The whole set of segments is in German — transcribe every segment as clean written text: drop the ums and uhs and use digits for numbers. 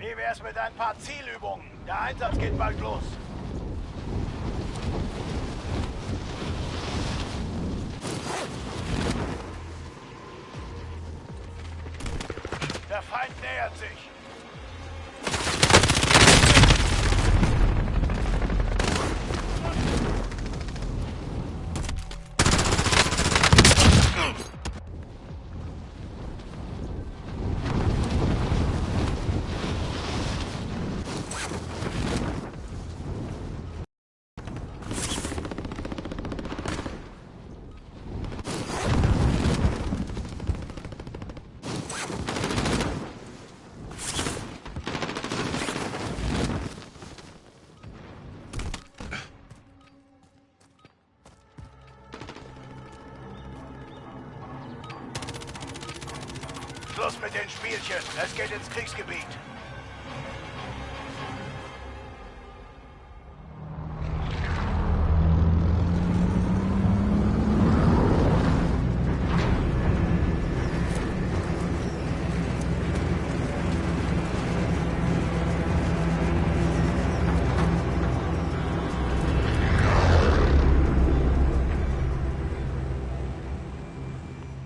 Wie wär's mit ein paar Zielübungen? Der Einsatz geht bald los. Der Feind nähert sich. Schluss mit den Spielchen. Es geht ins Kriegsgebiet.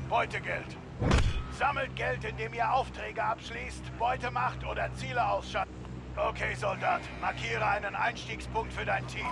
Beutegeld. Sammelt Geld, indem ihr Aufträge abschließt, Beute macht oder Ziele ausschaltet. Okay, Soldat. Markiere einen Einstiegspunkt für dein Team.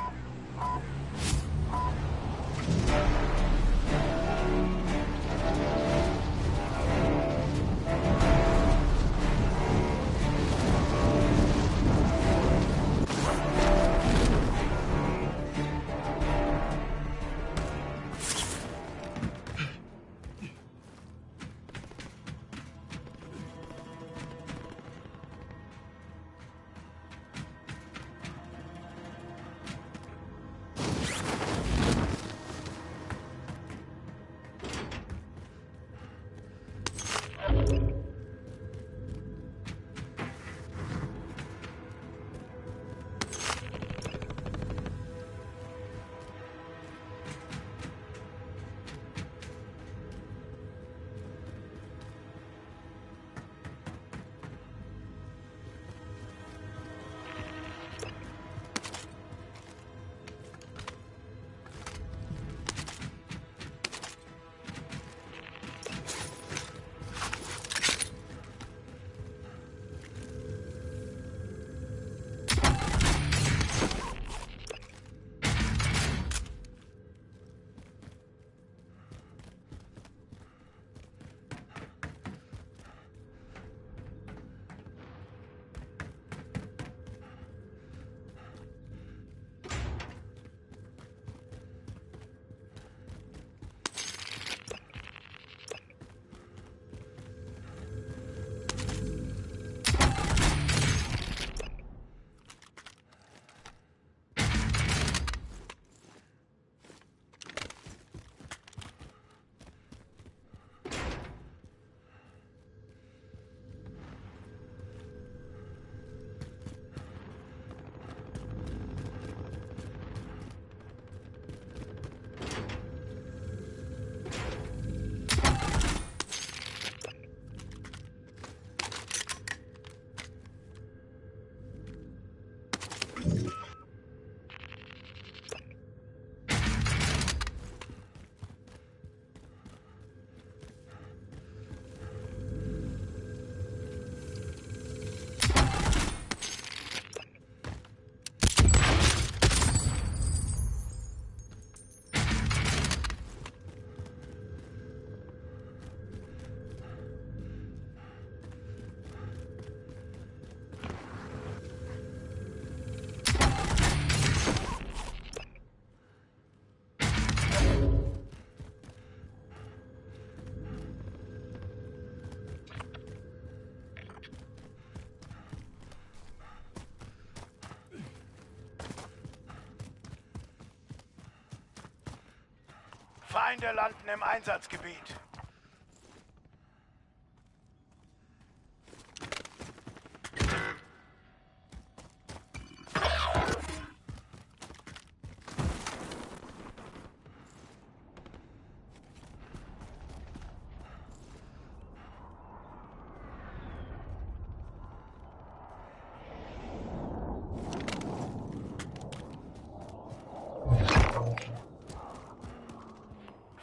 Feinde landen im Einsatzgebiet.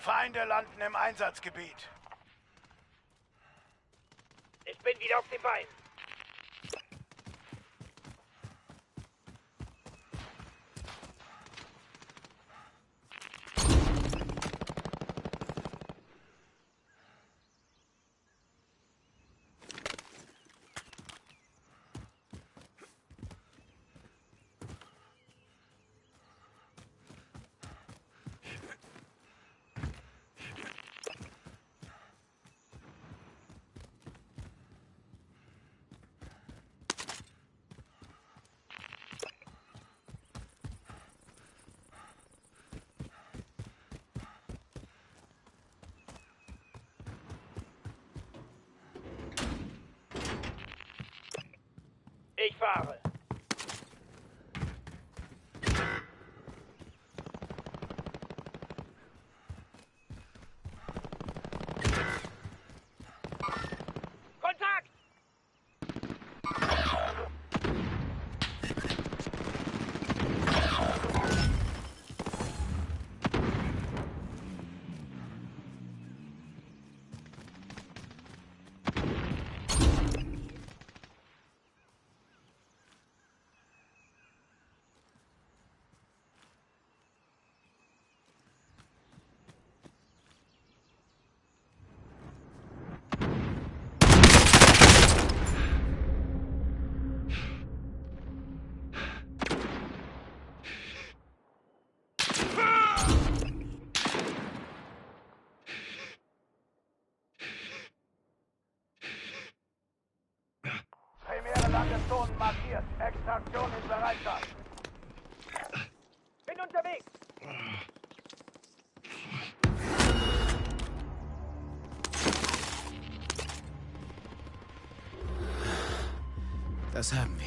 Feinde landen im Einsatzgebiet. Ich bin wieder auf den Beinen. Ich fahre. Kontakt! Primäre Landezonen markiert. Extraktion in Bereitschaft. Bin unterwegs. Das haben wir.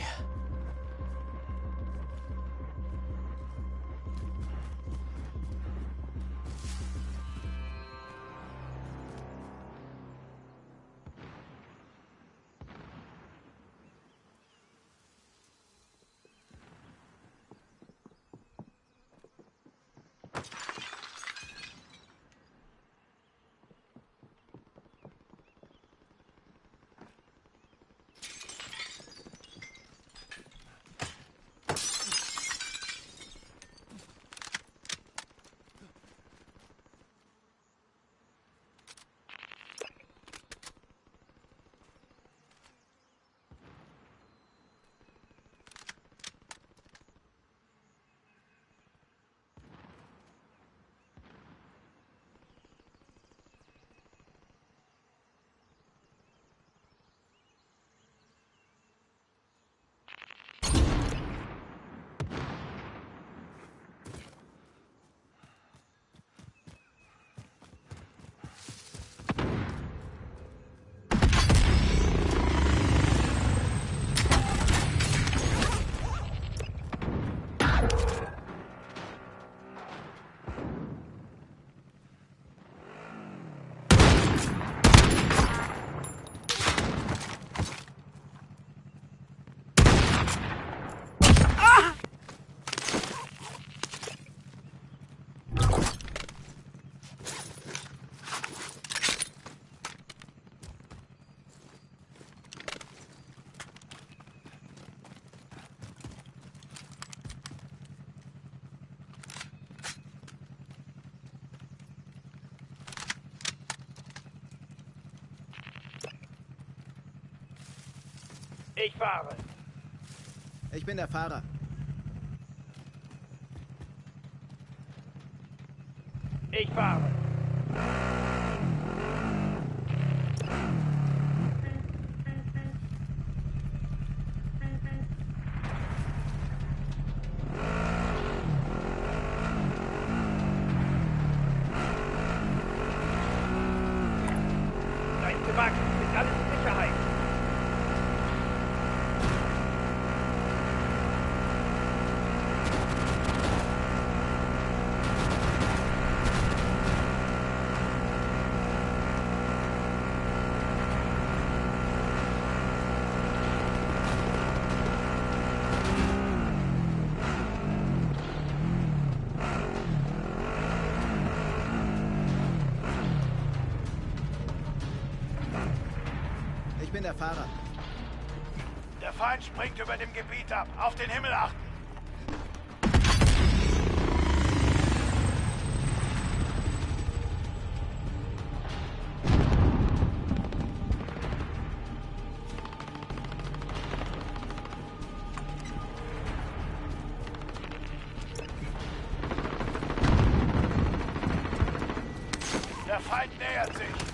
Ich fahre. Ich bin der Fahrer. Ich fahre. Seid gewagt, ist alles in Sicherheit. Ich bin der Fahrer. Der Feind springt über dem Gebiet ab. Auf den Himmel achten. Der Feind nähert sich.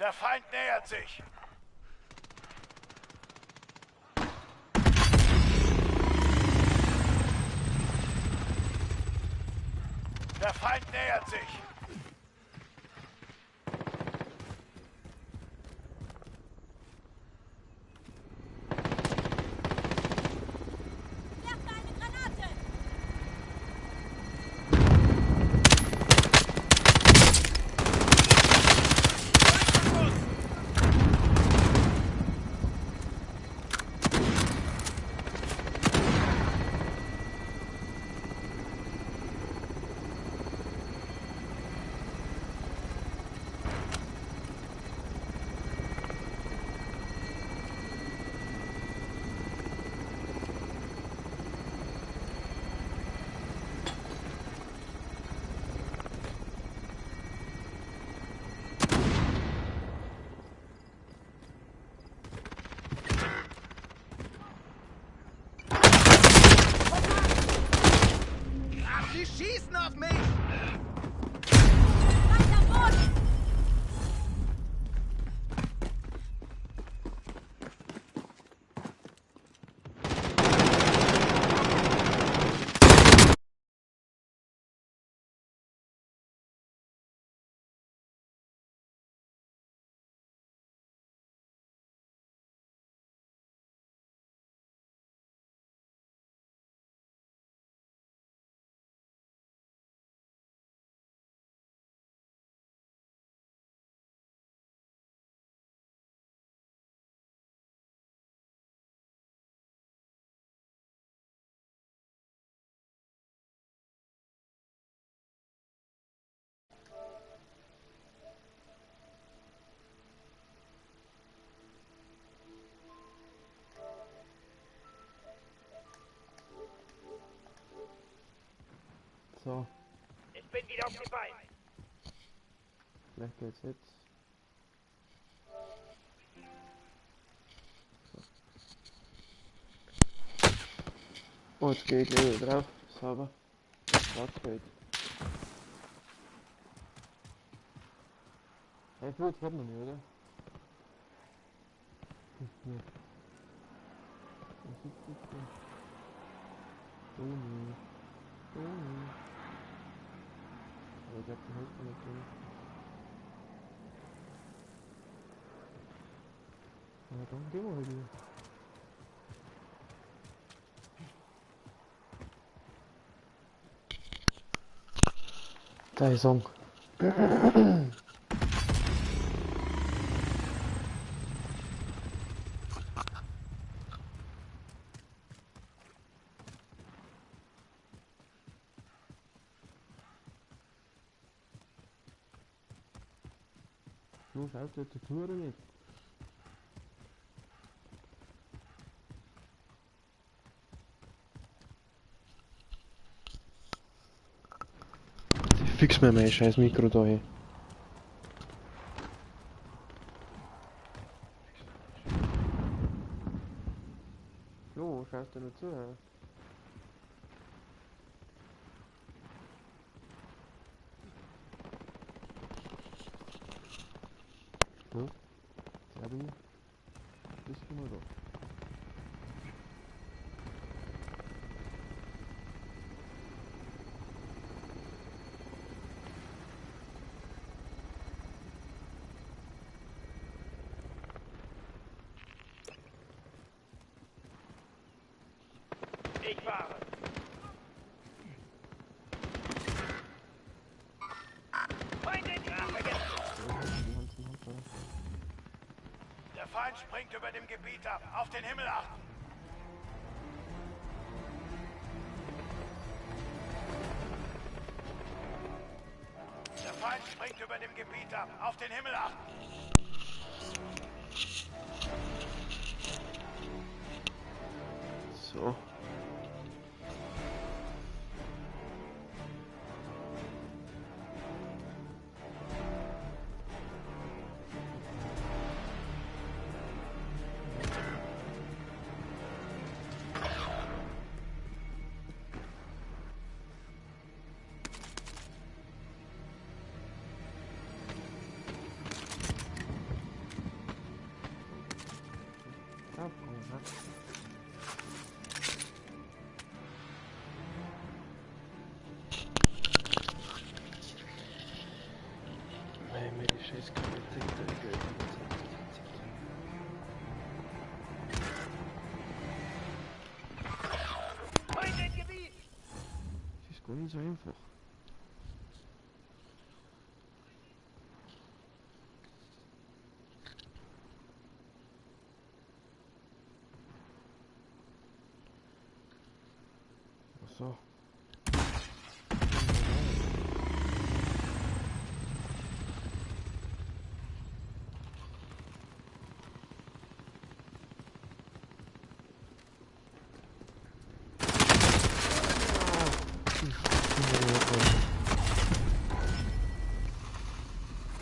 Der Feind nähert sich. Der Feind nähert sich. Werft eine Granate! So, Ich bin wieder auf den Beinen. vielleicht geht's jetzt. Oh, jetzt gehe ich gleich wieder drauf. Sauber. Platz geht. Hey, viel hat man nicht, oder? Ja. Was ist das denn? Oh nee. Oh nee. Aber ich glaube, die Hälfte nicht drin. Ja, dann gehen wir halt wieder. Der Song. Nun schaut jetzt die Tour oder nicht? Fix mir mein scheiß Mikro da hin. Jo, schaust du nur zu, ja? So, Serbi, bist du mal da? Ich fahre. Feinde in die Arme jetzt. Der Feind springt über dem Gebiet ab. Auf den Himmel achten. Der Feind springt über dem Gebiet ab. Auf den Himmel achten. So. Nein, mir die scheiß Qualität. Feinde im Gebiet. Das ist gar nicht so einfach. Ach so.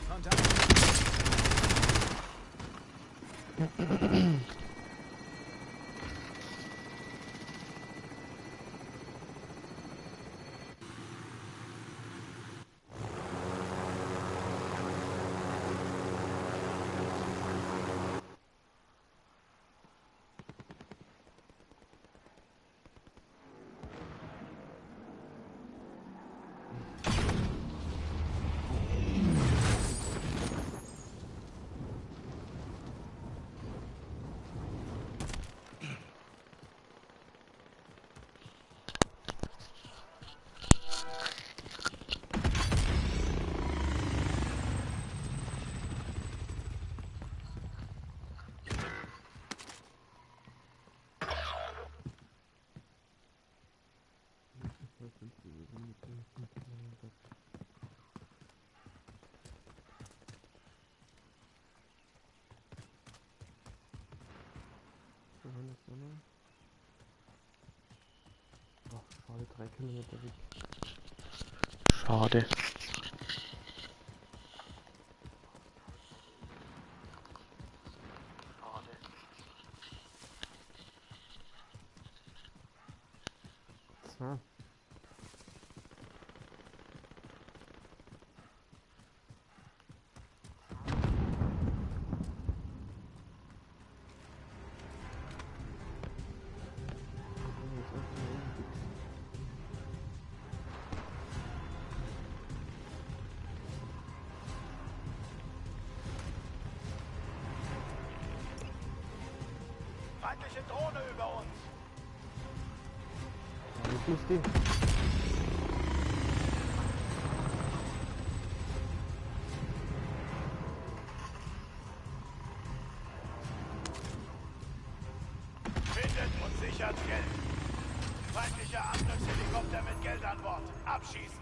Kontakt. Ach, schade, 3 Kilometer weg. Schade. So. Feindliche Drohne über uns. Wo ist die? Findet und sichert Geld. Feindlicher Angriffshelikopter mit Geld an Bord. Abschießen.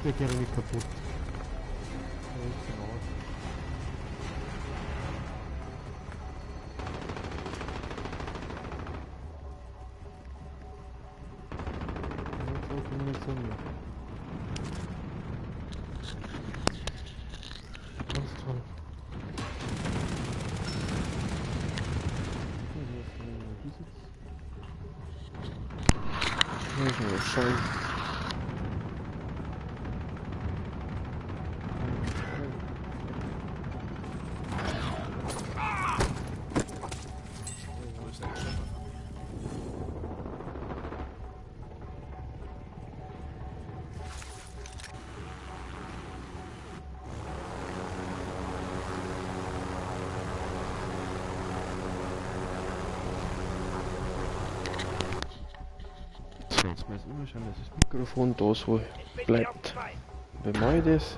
Der geht ja nicht kaputt. Ja, ist genau. Jetzt auch Munition mehr. Ganz toll. Hier ist ein Diesel. Hier ist ein Schein. Jetzt muss ich immer schauen, dass das Mikrofon da so Ich bin wieder auf bleibt. die Beine. Wie mache ich das?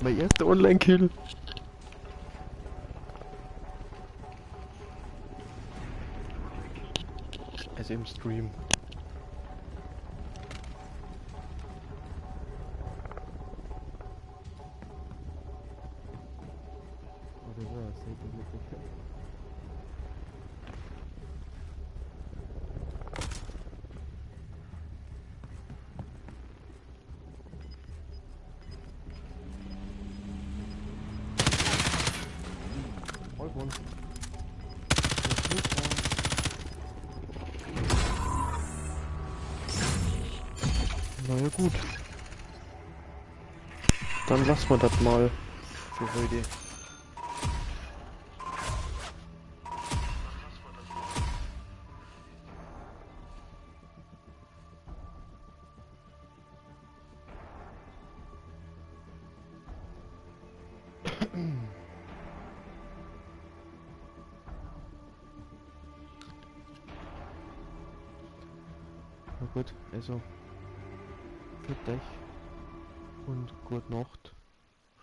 Mein erster Online-Kill. Also im Stream. Oder so, das sieht man nicht. Vollbund. Na ja gut. Dann lassen wir das mal für heute. Na gut, also für dich und gute Nacht.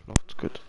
Schlaft's gut.